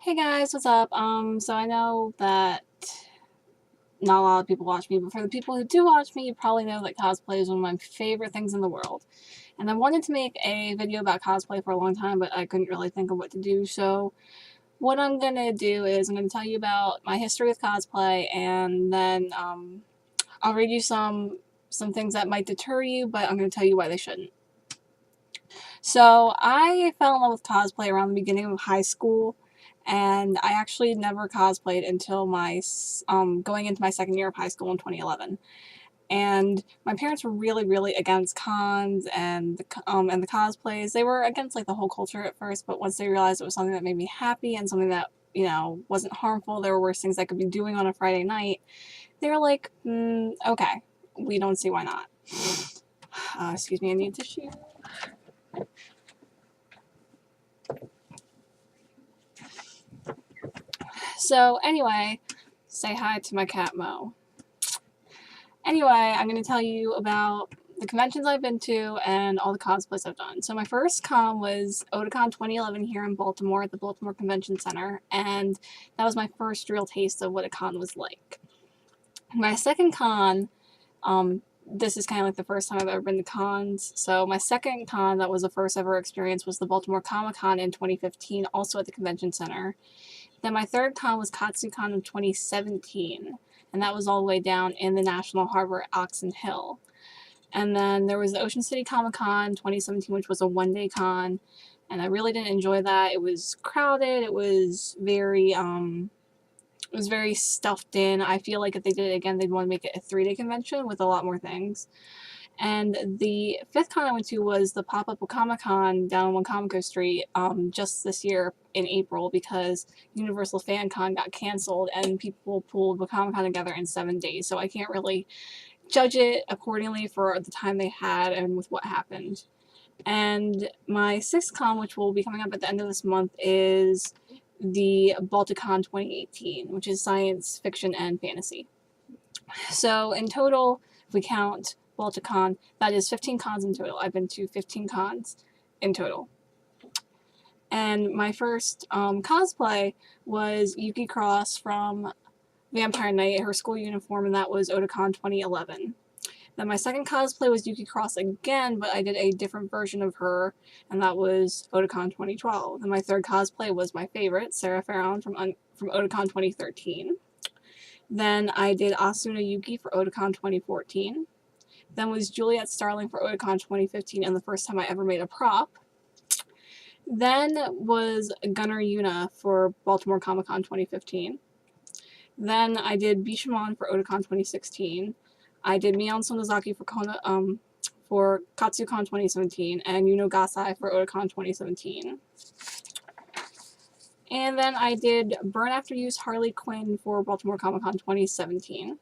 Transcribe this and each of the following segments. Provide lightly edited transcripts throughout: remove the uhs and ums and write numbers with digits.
Hey guys, what's up? So I know that not a lot of people watch me, but for the people who do watch me, you probably know that cosplay is one of my favorite things in the world. And I wanted to make a video about cosplay for a long time, but I couldn't really think of what to do. So what I'm gonna do is I'm gonna tell you about my history with cosplay, and then I'll read you some things that might deter you, but I'm gonna tell you why they shouldn't. So I fell in love with cosplay around the beginning of high school, and I actually never cosplayed until my going into my second year of high school in 2011. And my parents were really against cons and the cosplays. They were against like the whole culture at first, but once they realized it was something that made me happy and something that wasn't harmful, there were worse things I could be doing on a Friday night. They were like, okay, we don't see why not. Excuse me, I need tissue. So anyway, say hi to my cat Mo. Anyway, I'm going to tell you about the conventions I've been to and all the cosplays I've done. So my first con was Otakon 2011 here in Baltimore at the Baltimore Convention Center, and that was my first real taste of what a con was like. My second con, this is kind of like the first time I've ever been to cons. So my second con that was the first ever experience was the Baltimore Comic Con in 2015, also at the Convention Center. Then my third con was KatsuCon of 2017, and that was all the way down in the National Harbor at Oxon Hill. And then there was the Ocean City Comic Con 2017, which was a one-day con, and I really didn't enjoy that. It was crowded. It was very stuffed in. I feel like if they did it again, they'd want to make it a 3-day convention with a lot more things. And the fifth con I went to was the pop-up Comic-Con down on Wacomico Street just this year in April because Universal Fan Con got canceled and people pulled Comic-Con together in 7 days. So I can't really judge it accordingly for the time they had and with what happened. And my sixth con, which will be coming up at the end of this month, is the Balticon 2018, which is science fiction and fantasy. So in total, if we count Balticon, that is 15 cons in total. I've been to 15 cons in total. And my first cosplay was Yuki Cross from Vampire Knight, her school uniform, and that was Otakon 2011. Then my second cosplay was Yuki Cross again, but I did a different version of her, and that was Otakon 2012. Then my third cosplay was my favorite, Sarah Farron from Otakon 2013. Then I did Asuna Yuki for Otakon 2014. Then was Juliet Starling for Otakon 2015, and the first time I ever made a prop. Then was Gunner Yuna for Baltimore Comic Con 2015. Then I did Bishamon for Otakon 2016. I did Mion Sonozaki for KatsuCon 2017, and Yuno Gasai for Otakon 2017. And then I did Burn After Use Harley Quinn for Baltimore Comic Con 2017.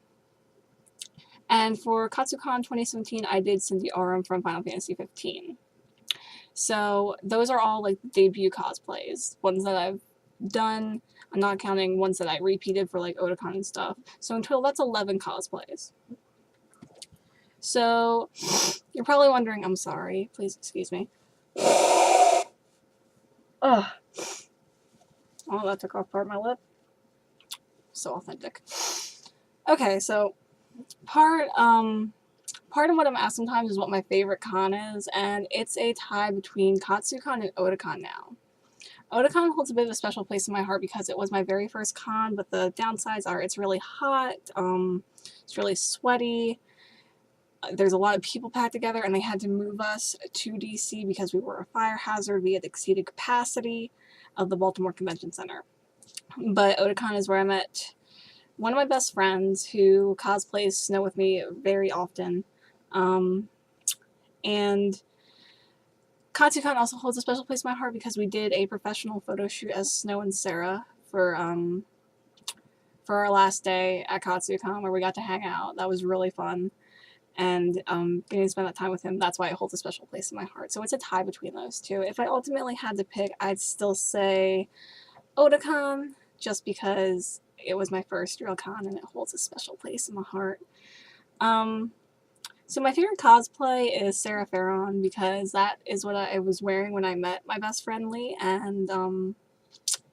And for KatsuCon 2017, I did Cindy Aurum from Final Fantasy 15. So those are all like debut cosplays, ones that I've done. I'm not counting ones that I repeated for like Otakon and stuff. So in total, that's 11 cosplays. So you're probably wondering, I'm sorry, please excuse me. Ugh. Oh, that took off part of my lip. So authentic. Okay, so part of what I'm asked sometimes is what my favorite con is, and it's a tie between KatsuCon and Otakon now. Otakon holds a bit of a special place in my heart because it was my very first con, but the downsides are it's really hot, it's really sweaty, there's a lot of people packed together, and they had to move us to DC because we were a fire hazard. We had exceeded capacity of the Baltimore Convention Center. But Otakon is where I met one of my best friends who cosplays Snow with me very often. And KatsuCon also holds a special place in my heart because we did a professional photo shoot as Snow and Sarah for our last day at KatsuCon, where we got to hang out. That was really fun. And getting to spend that time with him, that's why it holds a special place in my heart. So it's a tie between those two. If I ultimately had to pick, I'd still say Otakon, just because it was my first real con and it holds a special place in my heart. So my favorite cosplay is Sarah Farron because that is what I was wearing when I met my best friend Lee, and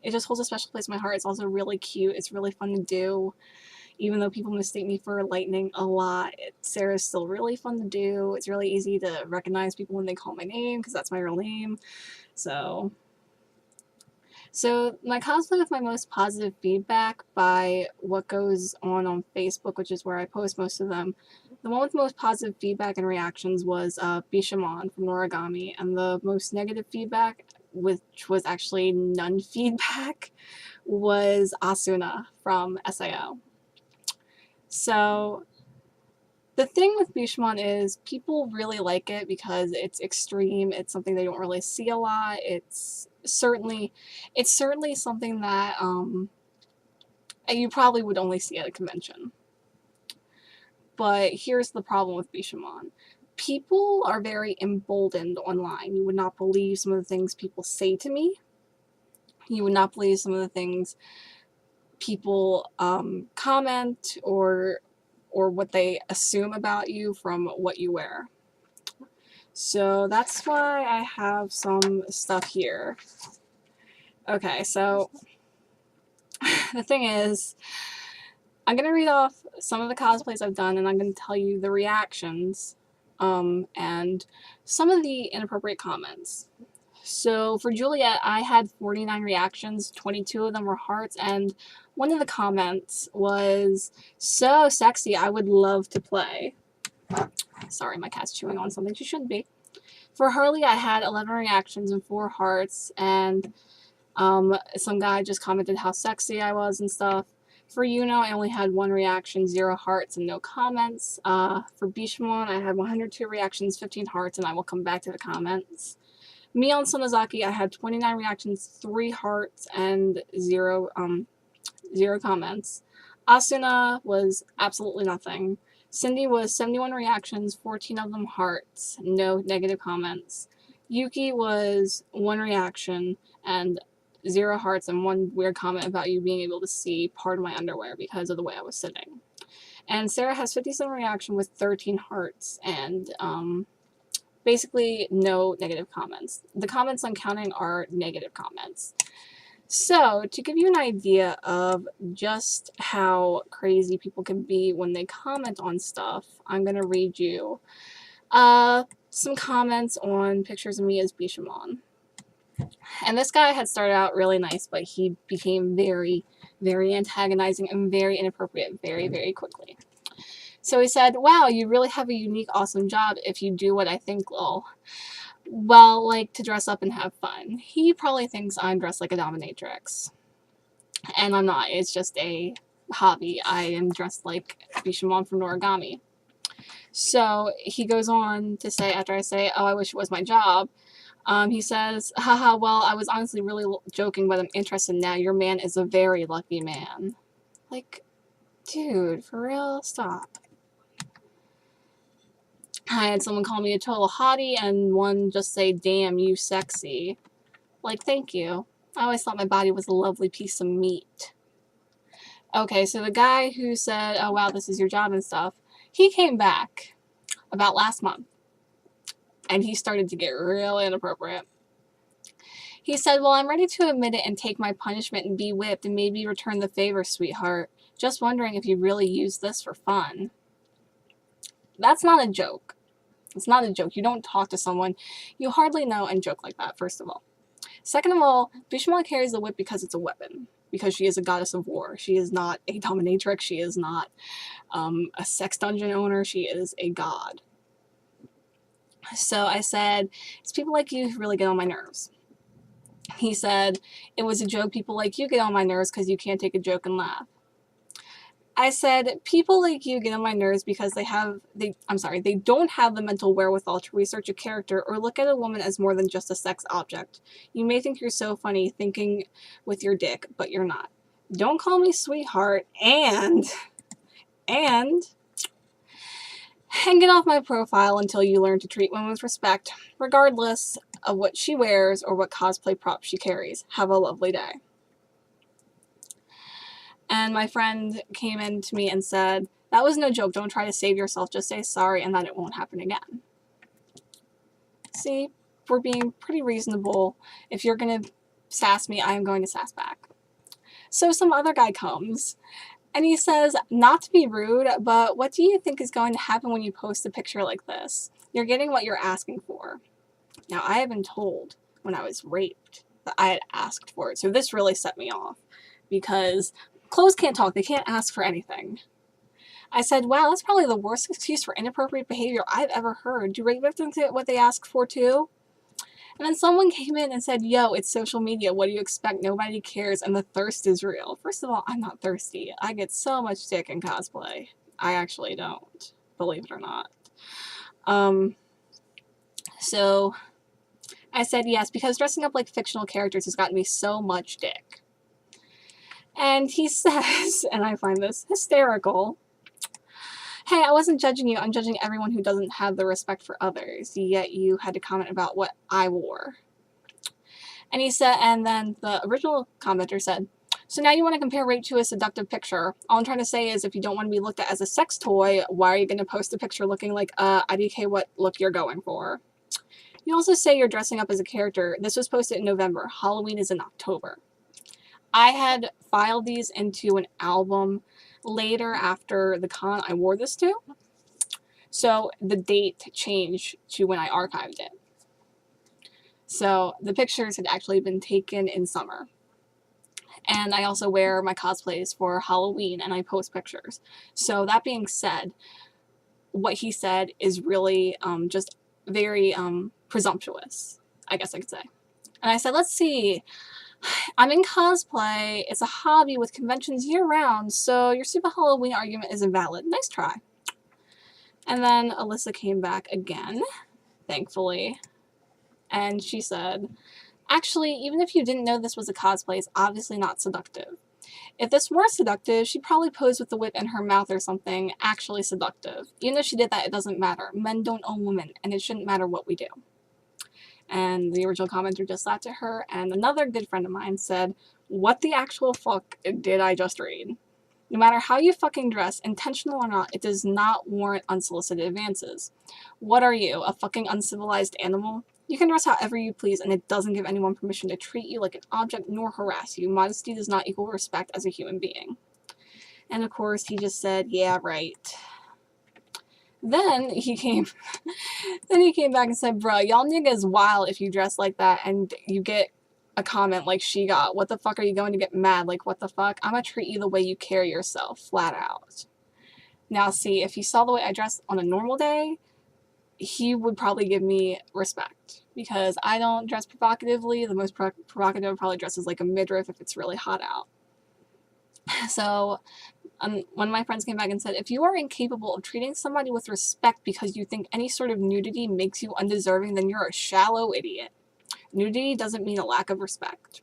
it just holds a special place in my heart. It's also really cute. It's really fun to do. Even though people mistake me for Lightning a lot, Sarah's still really fun to do. It's really easy to recognize people when they call my name because that's my real name. So my cosplay with my most positive feedback by what goes on Facebook, which is where I post most of them. The one with the most positive feedback and reactions was Bishamon from Noragami, and the most negative feedback, which was actually none feedback, was Asuna from SAO. So the thing with Bishamon is people really like it because it's extreme. It's something they don't really see a lot. It's certainly something that you probably would only see at a convention. But here's the problem with Bishamon. People are very emboldened online. You would not believe some of the things people say to me. You would not believe some of the things people comment or what they assume about you from what you wear. So that's why I have some stuff here. Okay, so the thing is, I'm going to read off some of the cosplays I've done, and I'm going to tell you the reactions and some of the inappropriate comments. So for Juliet, I had 49 reactions, 22 of them were hearts, and one of the comments was, "So sexy, I would love to play." Sorry, my cat's chewing on something she shouldn't be. For Harley, I had 11 reactions and 4 hearts, and some guy just commented how sexy I was and stuff. For Yuno, I only had 1 reaction, 0 hearts, and no comments. For Bishamon, I had 102 reactions, 15 hearts, and I will come back to the comments. Mion Sonozaki, I had 29 reactions, 3 hearts, and 0 comments. Asuna was absolutely nothing. Cindy was 71 reactions, 14 of them hearts, no negative comments. Yuki was 1 reaction and 0 hearts and 1 weird comment about you being able to see part of my underwear because of the way I was sitting. And Sarah has 57 reaction with 13 hearts and basically no negative comments. The comments I'm counting are negative comments. So, to give you an idea of just how crazy people can be when they comment on stuff, I'm going to read you some comments on pictures of me as Bishamon. And this guy had started out really nice, but he became very, very antagonizing and very inappropriate very, very quickly. So he said, "Wow, you really have a unique, awesome job if you do what I think, lol. Well, like to dress up and have fun." He probably thinks I'm dressed like a dominatrix. And I'm not. It's just a hobby. I am dressed like Bishamon from Noragami. So he goes on to say, after I say, "Oh, I wish it was my job," he says, "Haha, well, I was honestly really joking, but I'm interested now. Your man is a very lucky man." Like, dude, for real? Stop. I had someone call me a total hottie and one just say, "Damn, you sexy." Like, thank you. I always thought my body was a lovely piece of meat. Okay, so the guy who said, "Oh wow, this is your job and stuff," he came back about last month. And he started to get real inappropriate. He said, "Well, I'm ready to admit it and take my punishment and be whipped and maybe return the favor, sweetheart. Just wondering if you really use this for fun." That's not a joke. It's not a joke. You don't talk to someone you hardly know and joke like that, first of all. Second of all, Bishamon carries the whip because it's a weapon. Because she is a goddess of war. She is not a dominatrix. She is not a sex dungeon owner. She is a god. So I said, "It's people like you who really get on my nerves." He said, "It was a joke. People like you get on my nerves because you can't take a joke and laugh." I said, "People like you get on my nerves because they don't have the mental wherewithal to research a character or look at a woman as more than just a sex object. You may think you're so funny thinking with your dick, but you're not. Don't call me sweetheart and get off my profile until you learn to treat women with respect, regardless of what she wears or what cosplay prop she carries. Have a lovely day." And my friend came in to me and said, "That was no joke. Don't try to save yourself. Just say sorry and that it won't happen again." See, we're being pretty reasonable. If you're going to sass me, I am going to sass back. So some other guy comes, and he says, not to be rude, but what do you think is going to happen when you post a picture like this? You're getting what you're asking for. Now, I have been told when I was raped that I had asked for it, so this really set me off, because clothes can't talk, they can't ask for anything. I said, wow, that's probably the worst excuse for inappropriate behavior I've ever heard. Do rape victims get what they ask for too? And then someone came in and said, yo, it's social media. What do you expect? Nobody cares, and the thirst is real. First of all, I'm not thirsty. I get so much dick in cosplay. I actually don't, believe it or not. So I said yes, because dressing up like fictional characters has gotten me so much dick. And he says, and I find this hysterical, hey, I wasn't judging you, I'm judging everyone who doesn't have the respect for others, yet you had to comment about what I wore. And he said, and then the original commenter said, so now you want to compare rape to a seductive picture. All I'm trying to say is if you don't want to be looked at as a sex toy, why are you going to post a picture looking like, IDK what look you're going for? You also say you're dressing up as a character. This was posted in November. Halloween is in October. I had filed these into an album later after the con I wore this to. So the date changed to when I archived it. So the pictures had actually been taken in summer. And I also wear my cosplays for Halloween and I post pictures. So that being said, what he said is really just very presumptuous, I guess I could say. And I said, let's see. I'm in cosplay. It's a hobby with conventions year-round, so your Super Halloween argument is invalid. Nice try. And then Alyssa came back again, thankfully, and she said, actually, even if you didn't know this was a cosplay, it's obviously not seductive. If this were seductive, she'd probably pose with the whip in her mouth or something actually seductive. Even if she did that, it doesn't matter. Men don't own women, and it shouldn't matter what we do. And the original commenter just laughed at her, and another good friend of mine said, what the actual fuck did I just read? No matter how you fucking dress, intentional or not, it does not warrant unsolicited advances. What are you, a fucking uncivilized animal? You can dress however you please, and it doesn't give anyone permission to treat you like an object nor harass you. Modesty does not equal respect as a human being. And of course, he just said, yeah, right. Then he came back and said, bro, y'all niggas wild if you dress like that and you get a comment like she got. What the fuck are you going to get mad? Like, what the fuck? I'm gonna treat you the way you carry yourself, flat out. Now, see, if he saw the way I dress on a normal day, he would probably give me respect. Because I don't dress provocatively. The most provocative probably dresses like a midriff if it's really hot out. So one of my friends came back and said, if you are incapable of treating somebody with respect because you think any sort of nudity makes you undeserving, then you're a shallow idiot. Nudity doesn't mean a lack of respect.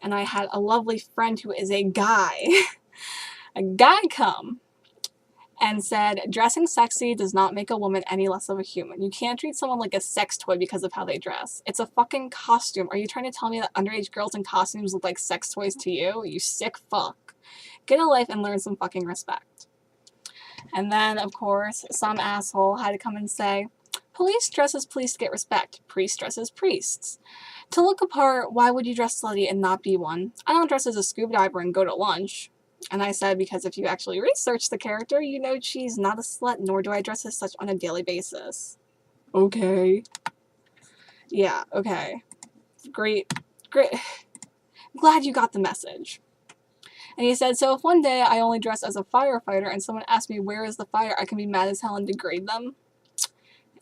And I had a lovely friend who is a guy, a guy come and said, dressing sexy does not make a woman any less of a human. You can't treat someone like a sex toy because of how they dress. It's a fucking costume. Are you trying to tell me that underage girls in costumes look like sex toys to you? You sick fuck. Get a life and learn some fucking respect. And then, of course, some asshole had to come and say, police dress as police to get respect. Priest dress as priests. To look apart, why would you dress slutty and not be one? I don't dress as a scuba diver and go to lunch. And I said, because if you actually research the character, you know she's not a slut, nor do I dress as such on a daily basis. Okay. Yeah, okay. Great. Glad you got the message. And he said, so if one day I only dress as a firefighter and someone asks me where is the fire, I can be mad as hell and degrade them.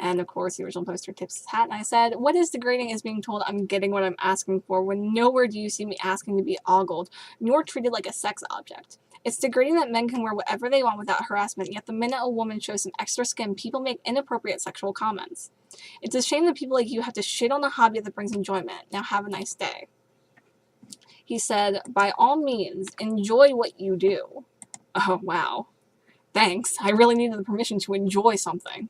And of course, the original poster tips his hat, and I said, what is degrading is being told I'm getting what I'm asking for when nowhere do you see me asking to be ogled, nor treated like a sex object. It's degrading that men can wear whatever they want without harassment, yet the minute a woman shows some extra skin, people make inappropriate sexual comments. It's a shame that people like you have to shit on a hobby that brings enjoyment. Now have a nice day. He said, by all means, enjoy what you do. Oh, wow. Thanks. I really needed the permission to enjoy something.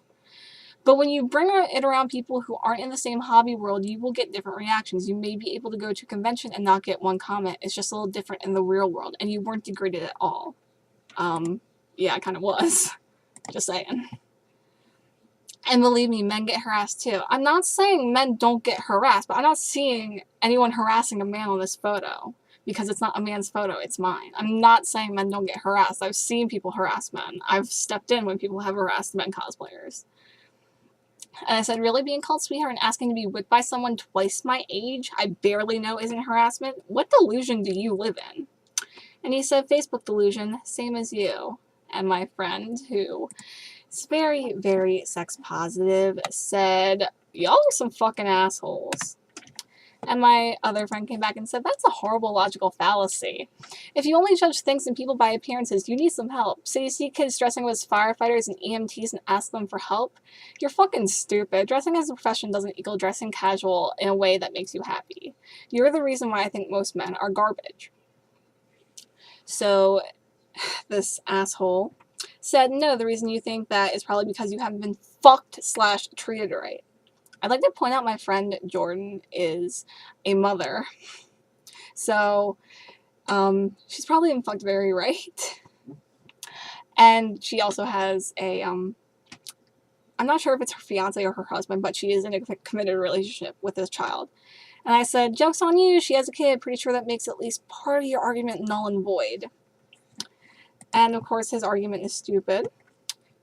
But when you bring it around people who aren't in the same hobby world, you will get different reactions. You may be able to go to a convention and not get one comment. It's just a little different in the real world, and you weren't degraded at all. Yeah, I kind of was. Just saying. And believe me, men get harassed too. I'm not saying men don't get harassed, but I'm not seeing anyone harassing a man on this photo. Because it's not a man's photo, it's mine. I'm not saying men don't get harassed. I've seen people harass men. I've stepped in when people have harassed men cosplayers. And I said, really, being called sweetheart and asking to be whipped by someone twice my age I barely know isn't harassment? What delusion do you live in? And he said, Facebook delusion, same as you. And my friend, who is very, very sex positive, said, y'all are some fucking assholes. And my other friend came back and said, that's a horrible logical fallacy. If you only judge things and people by appearances, you need some help. So you see kids dressing as firefighters and EMTs and ask them for help? You're fucking stupid. Dressing as a profession doesn't equal dressing casual in a way that makes you happy. You're the reason why I think most men are garbage. So this asshole said, no, the reason you think that is probably because you haven't been fucked/treated right. I'd like to point out my friend Jordan is a mother. So, she's probably been fucked very right. And she also has a, I'm not sure if it's her fiance or her husband, but she is in a committed relationship with this child. And I said, joke's on you, she has a kid, pretty sure that makes at least part of your argument null and void. And of course his argument is stupid.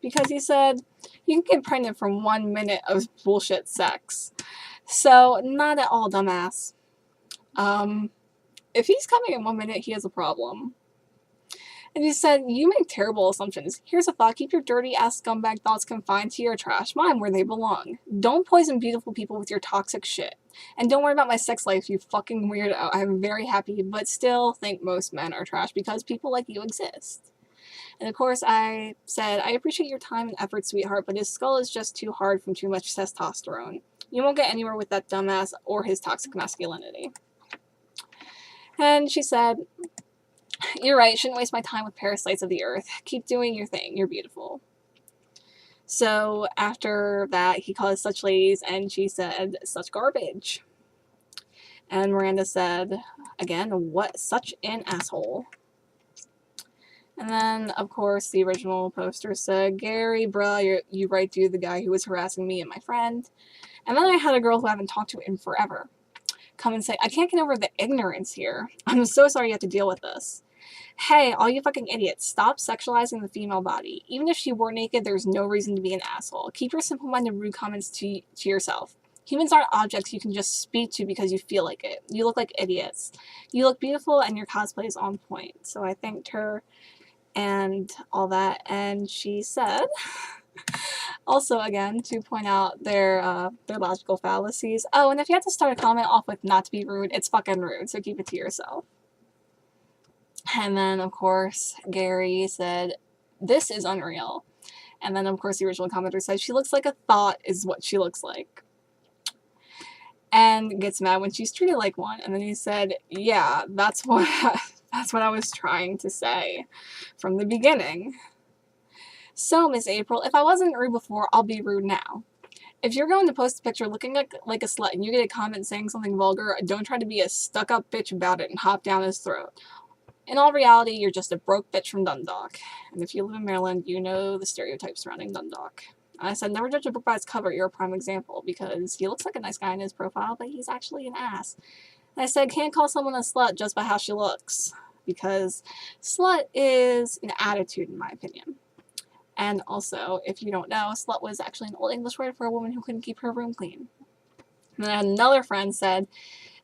Because he said, you can get pregnant from 1 minute of bullshit sex. So, not at all, dumbass. If he's coming in 1 minute, he has a problem. And he said, you make terrible assumptions. Here's a thought. Keep your dirty ass scumbag thoughts confined to your trash. Mine where they belong. Don't poison beautiful people with your toxic shit. And don't worry about my sex life, you fucking weirdo. I'm very happy, but still think most men are trash because people like you exist. And of course I said, I appreciate your time and effort, sweetheart, but his skull is just too hard from too much testosterone. You won't get anywhere with that dumbass or his toxic masculinity. And she said, you're right, shouldn't waste my time with parasites of the earth. Keep doing your thing, you're beautiful. So after that, he called us such ladies, and she said, such garbage. And Miranda said, again, what such an asshole. And then, of course, the original poster said, Gary, bruh, you right dude, the guy who was harassing me and my friend. And then I had a girl who I haven't talked to in forever come and say, I can't get over the ignorance here. I'm so sorry you have to deal with this. Hey, all you fucking idiots, stop sexualizing the female body. Even if she were naked, there's no reason to be an asshole. Keep your simple-minded rude comments to yourself. Humans aren't objects you can just speak to because you feel like it. You look like idiots. You look beautiful and your cosplay is on point. So I thanked her and all that, and she said, also again, to point out their logical fallacies. Oh, and if you have to start a comment off with not to be rude, it's fucking rude, so keep it to yourself. And then, of course, Gary said, this is unreal. And then, of course, the original commenter said, she looks like a thought is what she looks like. And gets mad when she's treated like one. And then he said, yeah, that's what I was trying to say from the beginning. So, Miss April, if I wasn't rude before, I'll be rude now. If you're going to post a picture looking like a slut and you get a comment saying something vulgar, don't try to be a stuck-up bitch about it and hop down his throat. In all reality, you're just a broke bitch from Dundalk. And if you live in Maryland, you know the stereotypes surrounding Dundalk. I said, never judge a book by its cover. You're a prime example, because he looks like a nice guy in his profile, but he's actually an ass. And I said, can't call someone a slut just by how she looks, because slut is an attitude, in my opinion. And also, if you don't know, slut was actually an Old English word for a woman who couldn't keep her room clean. And then I had another friend said,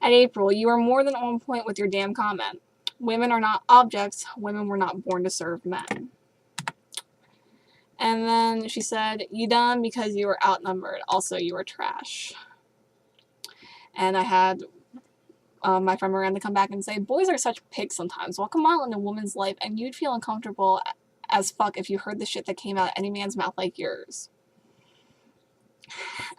at April, you are more than on point with your damn comment. Women are not objects. Women were not born to serve men. And then she said, you done because you were outnumbered. Also, you were trash. And I had my friend Miranda come back and say, boys are such pigs sometimes. Walk a mile in a woman's life and you'd feel uncomfortable as fuck if you heard the shit that came out of any man's mouth like yours.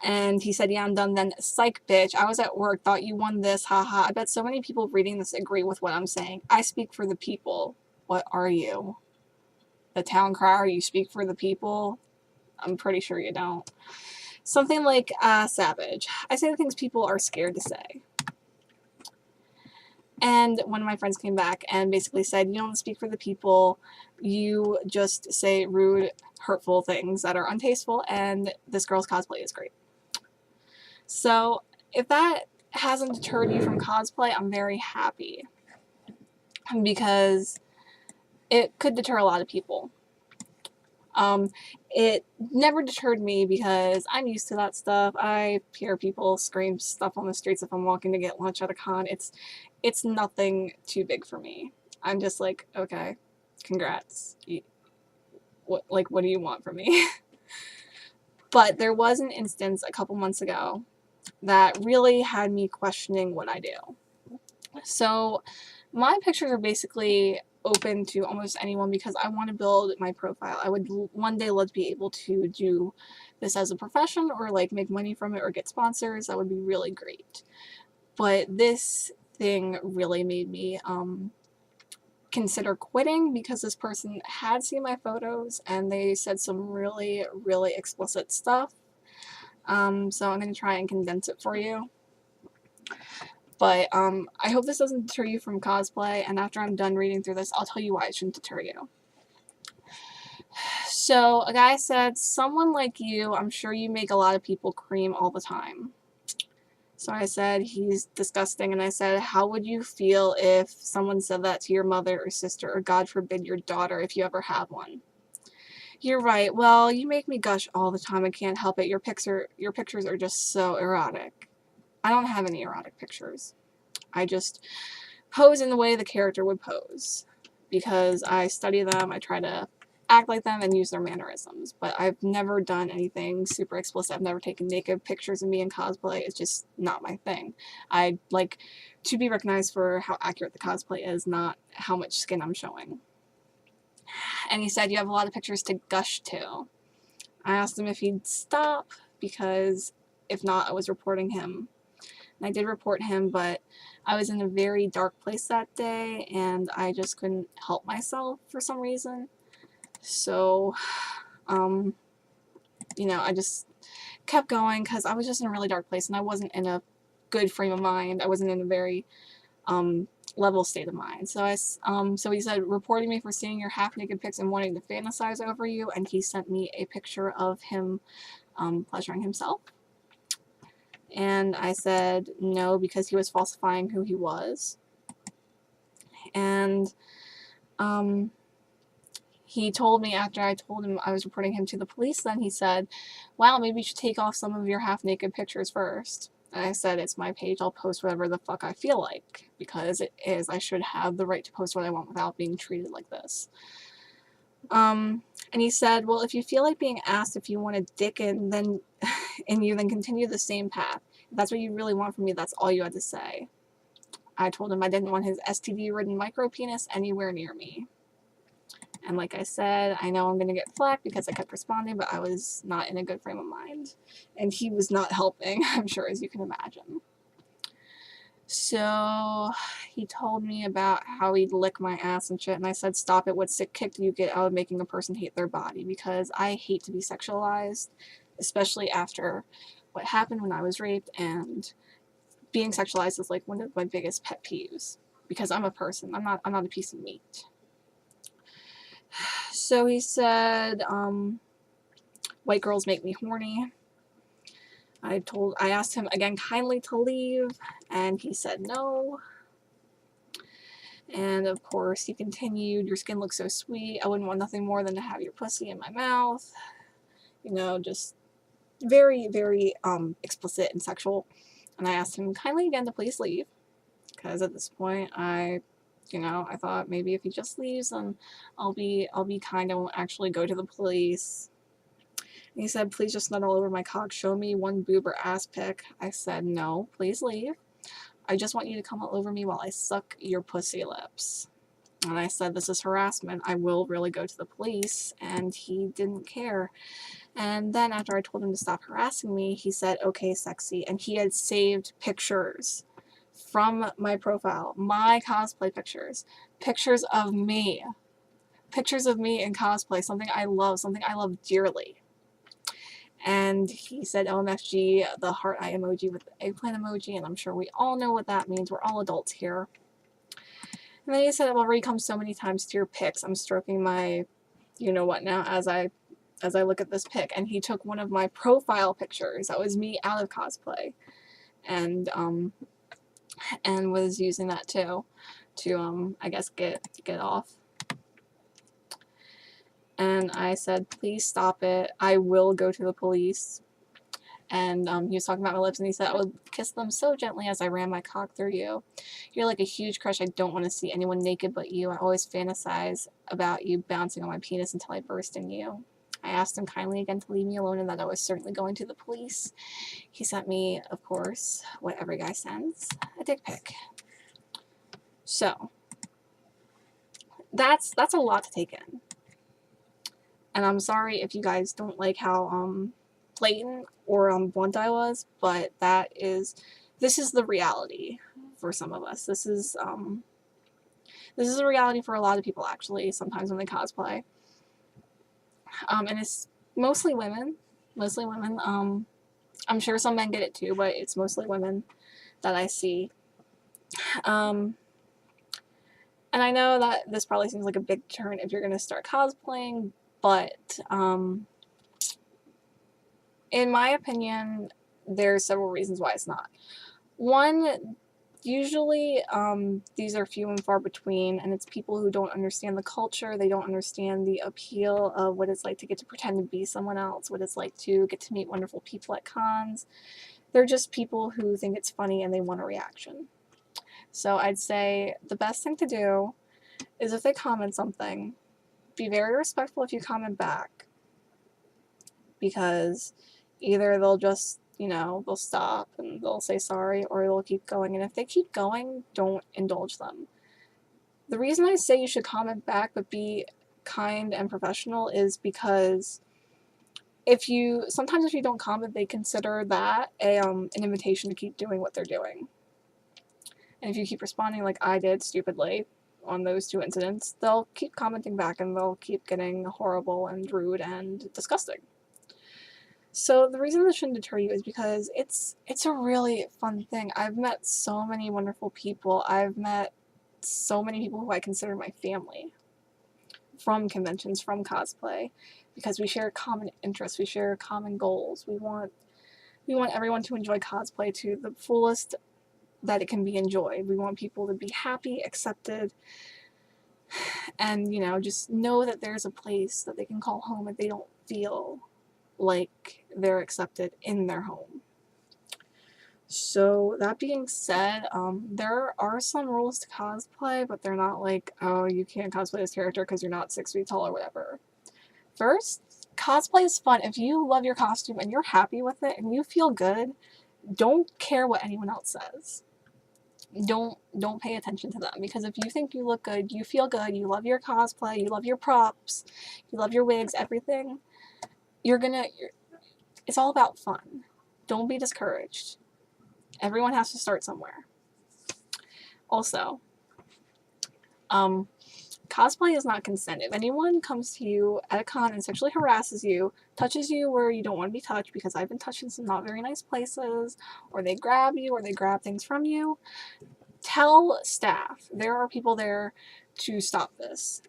And he said, yeah, I'm done then. Psych, bitch. I was at work. Thought you won this. Haha. I bet so many people reading this agree with what I'm saying. I speak for the people. What are you? The town crier? You speak for the people? I'm pretty sure you don't. Something like, savage. I say the things people are scared to say. And one of my friends came back and basically said, you don't speak for the people, you just say rude, hurtful things that are untasteful, and this girl's cosplay is great. So if that hasn't deterred you from cosplay, I'm very happy, because it could deter a lot of people. It never deterred me because I'm used to that stuff. I hear people scream stuff on the streets if I'm walking to get lunch at a con. It's nothing too big for me. I'm just like, okay, congrats. What do you want from me? But there was an instance a couple months ago that really had me questioning what I do. So my pictures are basically open to almost anyone because I want to build my profile. I would one day love to be able to do this as a profession, or like make money from it, or get sponsors. That would be really great. But this thing really made me consider quitting, because this person had seen my photos and they said some really, really explicit stuff. So I'm going to try and condense it for you. But I hope this doesn't deter you from cosplay, and after I'm done reading through this, I'll tell you why it shouldn't deter you. So a guy said, someone like you, I'm sure you make a lot of people cream all the time. So I said, he's disgusting, and I said, how would you feel if someone said that to your mother or sister, or God forbid your daughter, if you ever have one? You're right. Well, you make me gush all the time. I can't help it. Your pictures are just so erotic. I don't have any erotic pictures. I just pose in the way the character would pose, because I study them, I try to act like them and use their mannerisms, but I've never done anything super explicit. I've never taken naked pictures of me in cosplay. It's just not my thing. I like to be recognized for how accurate the cosplay is, not how much skin I'm showing. And he said, you have a lot of pictures to gush to. I asked him if he'd stop, because if not, I was reporting him. And I did report him, but I was in a very dark place that day, and I just couldn't help myself for some reason. So, I just kept going, because I was just in a really dark place, and I wasn't in a good frame of mind. I wasn't in a very level state of mind. So so he said, reporting me for seeing your half-naked pics and wanting to fantasize over you, and he sent me a picture of him pleasuring himself. And I said no, because he was falsifying who he was. And he told me, after I told him I was reporting him to the police, then he said, wow, maybe you should take off some of your half-naked pictures first. And I said, it's my page, I'll post whatever the fuck I feel like, because it is. I should have the right to post what I want without being treated like this. And he said, well, if you feel like being asked if you want a dick in, then and you then continue the same path. If that's what you really want from me, that's all you had to say. I told him I didn't want his STD-ridden micro penis anywhere near me. And like I said, I know I'm going to get flack because I kept responding, but I was not in a good frame of mind. And he was not helping, I'm sure, as you can imagine. So he told me about how he'd lick my ass and shit, and I said, stop it. What sick kick do you get out of making a person hate their body? Because I hate to be sexualized, especially after what happened when I was raped, and being sexualized is like one of my biggest pet peeves, because I'm a person. I'm not a piece of meat. So he said, white girls make me horny. I asked him again kindly to leave, and he said no. And of course he continued, your skin looks so sweet, I wouldn't want nothing more than to have your pussy in my mouth. Just very, very explicit and sexual. And I asked him kindly again to please leave, because at this point I thought maybe if he just leaves, then I'll be kind. I won't actually go to the police. And he said, please just nut all over my cock. Show me one boob or ass pic. I said, no, please leave. I just want you to come all over me while I suck your pussy lips. And I said, this is harassment. I will really go to the police. And he didn't care. And then after I told him to stop harassing me, he said, okay, sexy. And he had saved pictures from my profile, my cosplay pictures, pictures of me in cosplay, something I love dearly. And he said OMFG, the heart eye emoji with the eggplant emoji, and I'm sure we all know what that means. We're all adults here. And then he said, I've already come so many times to your pics. I'm stroking my you-know-what now as I look at this pic. And he took one of my profile pictures. That was me out of cosplay. And was using that too to, I guess, get off. And I said, please stop it. I will go to the police. And he was talking about my lips, and he said, I would kiss them so gently as I ran my cock through you. You're like a huge crush. I don't want to see anyone naked but you. I always fantasize about you bouncing on my penis until I burst in you. I asked him kindly again to leave me alone and that I was certainly going to the police. He sent me, of course, what every guy sends, a dick pic. So, that's a lot to take in. And I'm sorry if you guys don't like how blatant or blunt I was, but this is the reality for some of us. This is a reality for a lot of people, actually, sometimes when they cosplay. And it's mostly women. I'm sure some men get it too, but it's mostly women that I see. And I know that this probably seems like a big turn if you're going to start cosplaying, but in my opinion, there's several reasons why it's not. One, usually these are few and far between, and it's people who don't understand the culture. They don't understand the appeal of what it's like to get to pretend to be someone else, what it's like to get to meet wonderful people at cons. They're just people who think it's funny and they want a reaction. So I'd say the best thing to do is if they comment something, be very respectful if you comment back, because either they'll just, they'll stop and they'll say sorry, or they'll keep going. And if they keep going, don't indulge them. The reason I say you should comment back but be kind and professional is because sometimes if you don't comment, they consider that an invitation to keep doing what they're doing. And if you keep responding like I did stupidly on those 2 incidents, they'll keep commenting back and they'll keep getting horrible and rude and disgusting. So the reason this shouldn't deter you is because it's a really fun thing. I've met so many wonderful people. I've met so many people who I consider my family from conventions, from cosplay, because we share common interests, we share common goals. We want everyone to enjoy cosplay to the fullest that it can be enjoyed. We want people to be happy, accepted, and, just know that there's a place that they can call home if they don't feel like they're accepted in their home. So that being said, there are some rules to cosplay, but they're not like, oh, you can't cosplay this character because you're not 6 feet tall or whatever. First, cosplay is fun. If you love your costume and you're happy with it and you feel good, don't care what anyone else says. Don't pay attention to them, because if you think you look good, you feel good, you love your cosplay, you love your props, you love your wigs, everything, it's all about fun. Don't be discouraged. Everyone has to start somewhere. Also, cosplay is not consent. If anyone comes to you at a con and sexually harasses you, touches you where you don't want to be touched, because I've been touched in some not very nice places, or they grab you, or they grab things from you, tell staff. There are people there to stop this.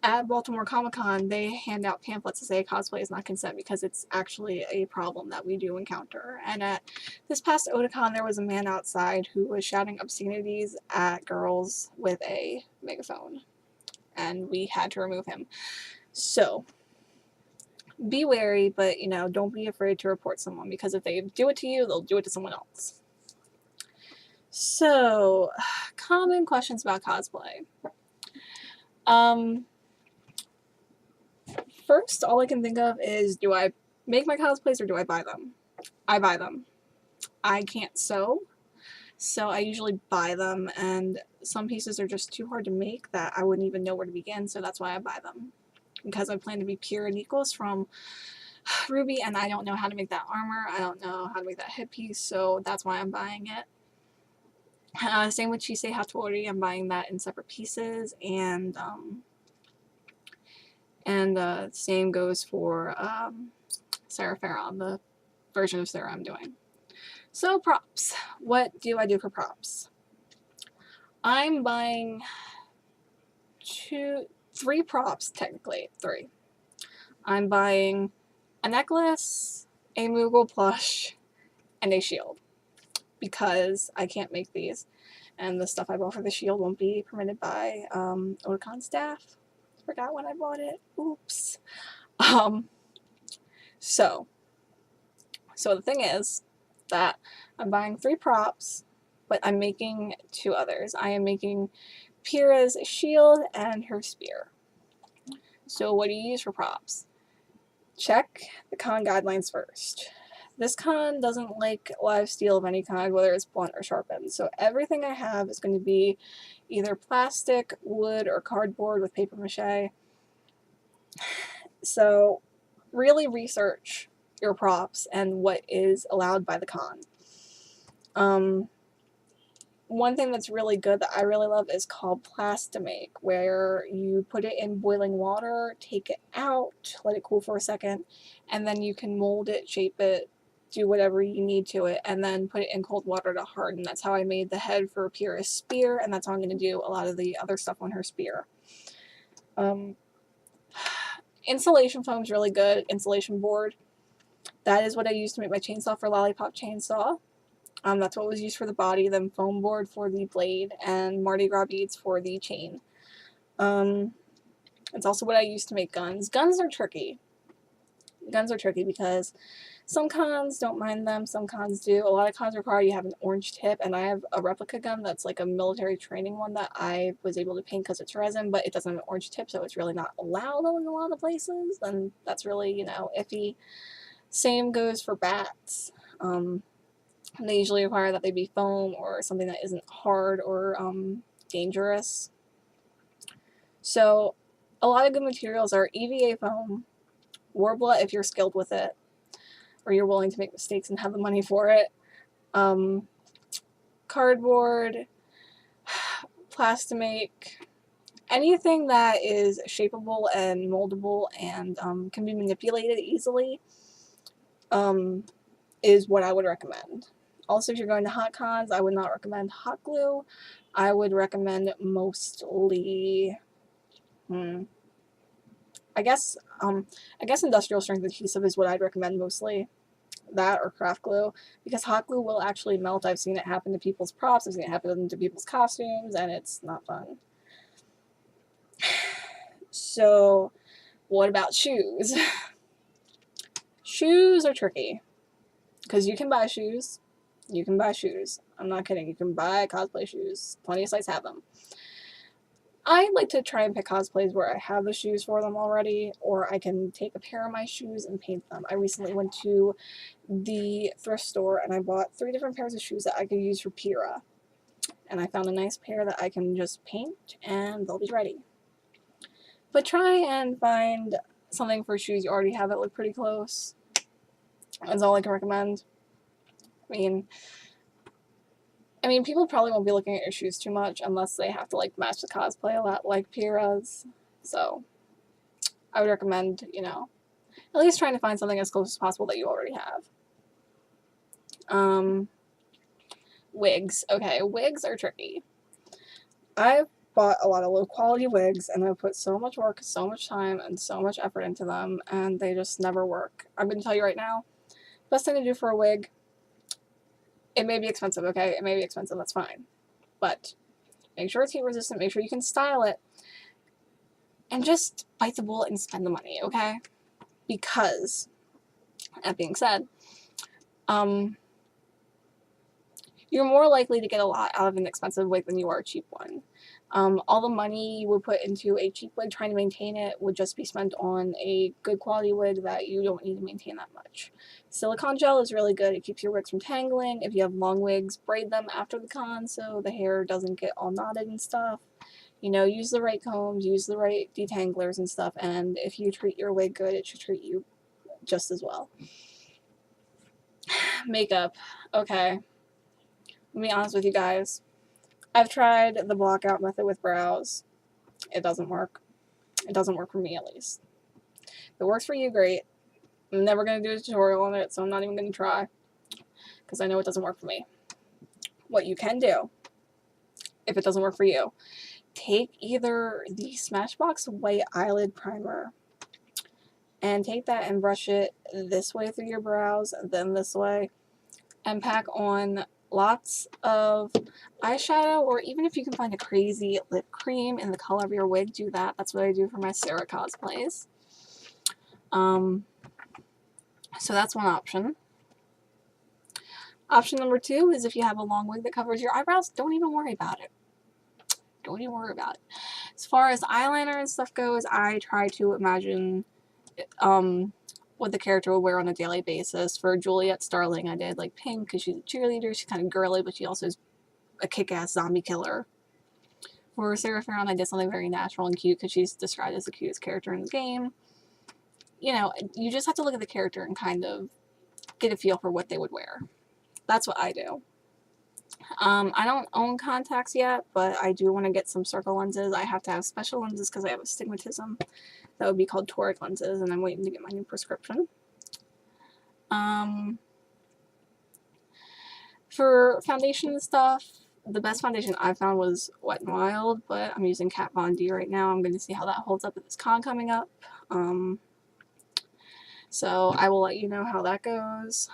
At Baltimore Comic-Con, they hand out pamphlets to say cosplay is not consent, because it's actually a problem that we do encounter. And at this past Otakon, there was a man outside who was shouting obscenities at girls with a megaphone, and we had to remove him. So, be wary, but, don't be afraid to report someone, because if they do it to you, they'll do it to someone else. So, common questions about cosplay. First, all I can think of is, do I make my cosplays or do I buy them? I buy them. I can't sew, so I usually buy them, and some pieces are just too hard to make that I wouldn't even know where to begin, so that's why I buy them. Because I plan to be pure Nikos from Ruby, and I don't know how to make that armor, I don't know how to make that headpiece, so that's why I'm buying it. Same with Chisei Hattori, I'm buying that in separate pieces, and same goes for Sarah Farron, the version of Sarah I'm doing. So props. What do I do for props? I'm buying three props, technically, three. I'm buying a necklace, a Moogle plush, and a shield, because I can't make these, and the stuff I bought for the shield won't be permitted by Otakon staff. Forgot when I bought it. Oops. So the thing is that I'm buying three props, but I'm making two others. I am making Pyrrha's shield and her spear. So what do you use for props? Check the con guidelines first. This con doesn't like live steel of any kind, whether it's blunt or sharpened. So everything I have is going to be either plastic, wood, or cardboard with paper mache. So really research your props and what is allowed by the con. One thing that's really good that I really love is called Plastimake, where you put it in boiling water, take it out, let it cool for a second, and then you can mold it, shape it, do whatever you need to it, and then put it in cold water to harden. That's how I made the head for Pyrrha's spear, and that's how I'm going to do a lot of the other stuff on her spear. Insulation foam is really good. Insulation board. That is what I used to make my chainsaw for Lollipop Chainsaw. That's what was used for the body, then foam board for the blade, and Mardi Gras beads for the chain. It's also what I used to make guns. Guns are tricky. Guns are tricky because some cons don't mind them, some cons do. A lot of cons require you have an orange tip, and I have a replica gun that's like a military training one that I was able to paint because it's resin, but it doesn't have an orange tip, so it's really not allowed in a lot of places, and that's really, you know, iffy. Same goes for bats. They usually require that they be foam or something that isn't hard or dangerous. So a lot of good materials are EVA foam, Worbla if you're skilled with it, or you're willing to make mistakes and have the money for it, cardboard, Plastimake, anything that is shapeable and moldable and can be manipulated easily is what I would recommend. Also, if you're going to hot cons, I would not recommend hot glue. I would recommend mostly, I guess industrial strength adhesive is what I'd recommend mostly. That or craft glue, because hot glue will actually melt. I've seen it happen to people's props, I've seen it happen to people's costumes, and it's not fun. So, what about shoes? Shoes are tricky, because you can buy shoes. You can buy shoes. I'm not kidding. You can buy cosplay shoes. Plenty of sites have them. I like to try and pick cosplays where I have the shoes for them already, or I can take a pair of my shoes and paint them. I recently went to the thrift store and I bought 3 different pairs of shoes that I could use for Pyrrha. And I found a nice pair that I can just paint and they'll be ready. But try and find something for shoes you already have that look pretty close. That's all I can recommend. I mean, people probably won't be looking at your shoes too much unless they have to, like, match the cosplay a lot, like Pyrrha's. So, I would recommend, you know, at least trying to find something as close as possible that you already have. Wigs. Okay, wigs are tricky. I've bought a lot of low-quality wigs, and I've put so much work, so much time, and so much effort into them, and they just never work. I'm going to tell you right now, best thing to do for a wig, it may be expensive, okay? It may be expensive, that's fine. But make sure it's heat resistant, make sure you can style it, and just bite the bullet and spend the money, okay? Because, that being said, you're more likely to get a lot out of an expensive wig than you are a cheap one. All the money you would put into a cheap wig trying to maintain it would just be spent on a good quality wig that you don't need to maintain that much. Silicone gel is really good. It keeps your wigs from tangling. If you have long wigs, braid them after the con so the hair doesn't get all knotted and stuff. You know, use the right combs, use the right detanglers and stuff, and if you treat your wig good, it should treat you just as well. Makeup. Okay. Let me be honest with you guys. I've tried the block out method with brows. It doesn't work. It doesn't work for me, at least. If it works for you, great. I'm never going to do a tutorial on it, so I'm not even going to try. Because I know it doesn't work for me. What you can do, if it doesn't work for you, take either the Smashbox White Eyelid Primer and take that and brush it this way through your brows, then this way, and pack on lots of eyeshadow, or even if you can find a crazy lip cream in the color of your wig, do that. That's what I do for my Sarah cosplays. So that's one option. Option number 2 is if you have a long wig that covers your eyebrows, don't even worry about it. Don't even worry about it. As far as eyeliner and stuff goes, I try to imagine what the character would wear on a daily basis. For Juliet Starling, I did like pink because she's a cheerleader. She's kind of girly, but she also is a kick-ass zombie killer. For Sarah Ferron, I did something very natural and cute because she's described as the cutest character in the game. You know, you just have to look at the character and kind of get a feel for what they would wear. That's what I do. I don't own contacts yet, but I do want to get some circle lenses. I have to have special lenses because I have astigmatism. That would be called toric lenses, and I'm waiting to get my new prescription. For foundation and stuff, the best foundation I found was Wet n Wild, but I'm using Kat Von D right now. I'm going to see how that holds up at this con coming up. So I will let you know how that goes.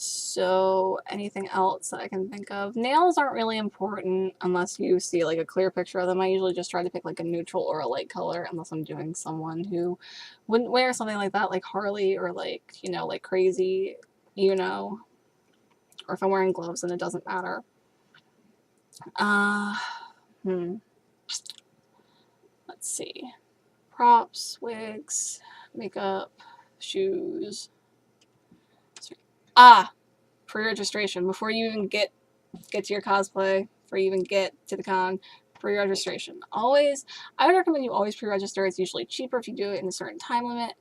So anything else that I can think of? Nails aren't really important unless you see like a clear picture of them. I usually just try to pick like a neutral or a light color unless I'm doing someone who wouldn't wear something like that, like Harley, or like, you know, like Crazy, you know, or if I'm wearing gloves then it doesn't matter. Let's see. Props, wigs, makeup, shoes. Pre-registration. Before you even get to your cosplay, before you even get to the con, pre-registration. Always, I would recommend you always pre-register. It's usually cheaper if you do it in a certain time limit,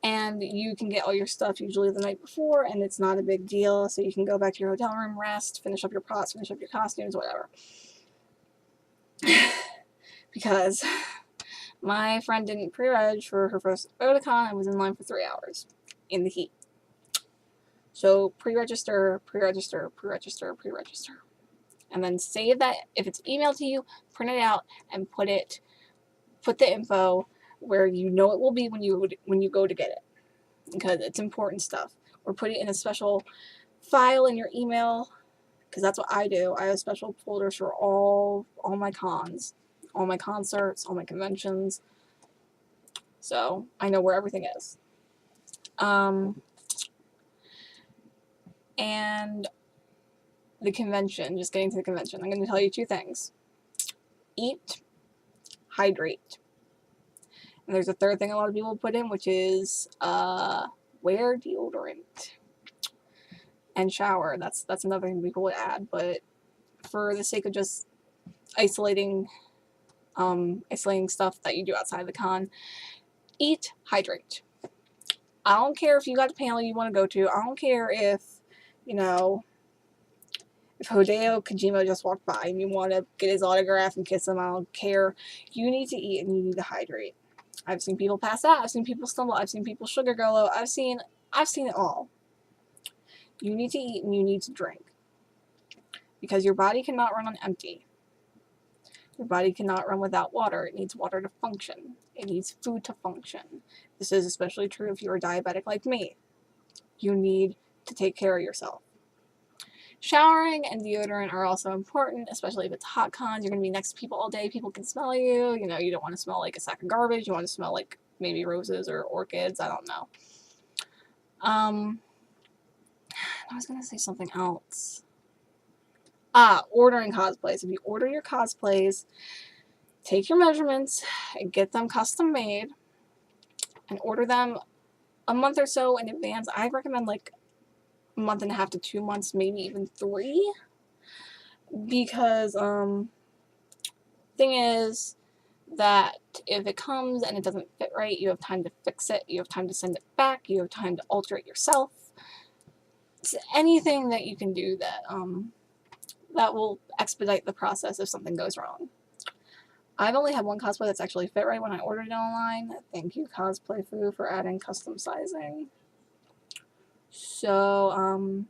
and you can get all your stuff usually the night before, and it's not a big deal, so you can go back to your hotel room, rest, finish up your props, finish up your costumes, whatever. Because my friend didn't pre-reg for her first Otakon and was in line for 3 hours in the heat. So pre-register, pre-register, pre-register, pre-register. And then save that. If it's emailed to you, print it out and put the info where you know it will be when you go to get it, because it's important stuff. Or put it in a special file in your email, because that's what I do. I have special folders for all my cons, all my concerts, all my conventions. So I know where everything is. And the convention, just getting to the convention, I'm going to tell you 2 things. Eat, hydrate. And there's a third thing a lot of people put in, which is wear deodorant and shower. That's another thing people would add, but for the sake of just isolating stuff that you do outside the con, eat, hydrate. I don't care if you got a panel you want to go to. I don't care if, you know, if Hideo Kojima just walked by and you want to get his autograph and kiss him. I don't care. You need to eat and you need to hydrate. I've seen people pass out. I've seen people stumble. I've seen people sugar go low. I've seen it all. You need to eat and you need to drink, because your body cannot run on empty. Your body cannot run without water. It needs water to function. It needs food to function. This is especially true if you're a diabetic like me. You need to take care of yourself. Showering and deodorant are also important, especially if it's hot cons. You're going to be next to people all day. People can smell you. You know, you don't want to smell like a sack of garbage. You want to smell like maybe roses or orchids. I don't know. I was going to say something else. Ordering cosplays. If you order your cosplays, take your measurements and get them custom made and order them a month or so in advance. I recommend like a month and a half to 2 months, maybe even 3, because thing is that if it comes and it doesn't fit right, you have time to fix it, you have time to send it back, you have time to alter it yourself. It's anything that you can do that will expedite the process if something goes wrong. I've only had one cosplay that's actually fit right when I ordered it online. Thank you, Cosplay Foo, for adding custom sizing. So,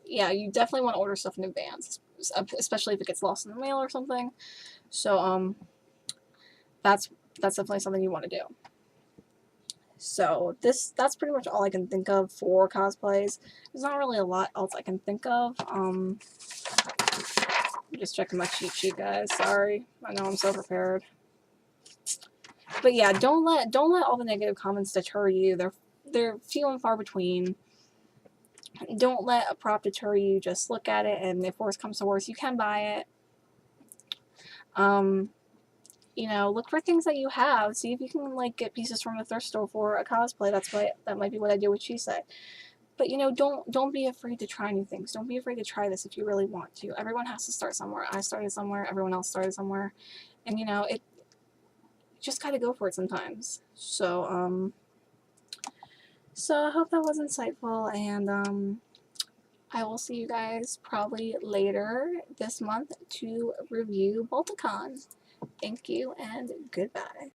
yeah, you definitely want to order stuff in advance, especially if it gets lost in the mail or something. So that's definitely something you want to do. So that's pretty much all I can think of for cosplays. There's not really a lot else I can think of. I'm just checking my cheat sheet, guys. Sorry, I know I'm so prepared. But yeah, don't let all the negative comments deter you. They're few and far between. Don't let a prop deter you. Just look at it, and if worse comes to worse, you can buy it. You know, look for things that you have. See if you can like get pieces from a thrift store for a cosplay. That might be what I did with She Said. But you know, don't be afraid to try new things. Don't be afraid to try this if you really want to. Everyone has to start somewhere. I started somewhere. Everyone else started somewhere, and you know, just gotta go for it sometimes. So I hope that was insightful, and I will see you guys probably later this month to review Balticon. Thank you and goodbye.